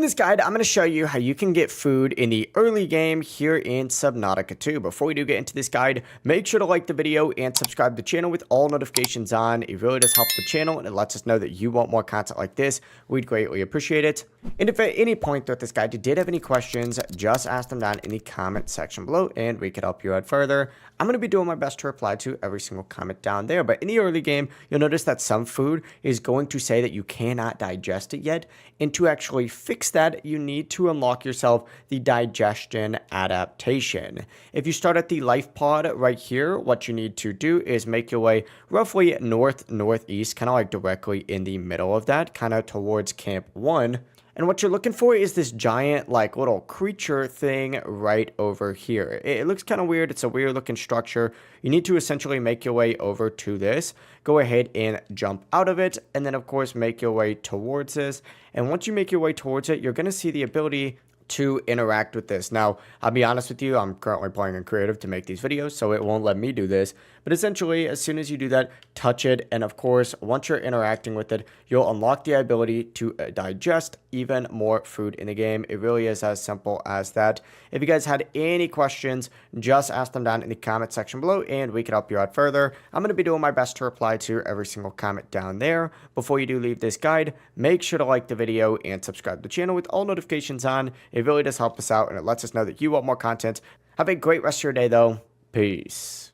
this guide, I'm going to show you how you can get food in the early game here in Subnautica 2. Before we do get into this guide, make sure to like the video and subscribe to the channel with all notifications on. It really does help the channel and it lets us know that you want more content like this. We'd greatly appreciate it. And if at any point throughout this guide you did have any questions, just ask them down in the comment section below and we could help you out further. I'm going to be doing my best to reply to every single comment down there. But in the early game, you'll notice that some food is going to say that you cannot digest it yet. And to actually fix that, you need to unlock yourself the digestion adaptation. If you start at the life pod right here, what you need to do is make your way roughly northeast, kind of like directly in the middle of that, kind of towards Camp 1. And what you're looking for is this giant, like, little creature thing right over here. It looks kind of weird. It's a weird looking structure. You need to essentially make your way over to this. Go ahead and jump out of it. And then, of course, make your way towards this. And once you make your way towards it, you're going to see the ability to interact with this. Now, I'll be honest with you, I'm currently playing in creative to make these videos, so it won't let me do this. But essentially, as soon as you do that, touch it. And of course, once you're interacting with it, you'll unlock the ability to digest even more food in the game. It really is as simple as that. If you guys had any questions, just ask them down in the comment section below and we can help you out further. I'm going to be doing my best to reply to every single comment down there. Before you do leave this guide, make sure to like the video and subscribe to the channel with all notifications on. It really does help us out and it lets us know that you want more content. Have a great rest of your day though. Peace.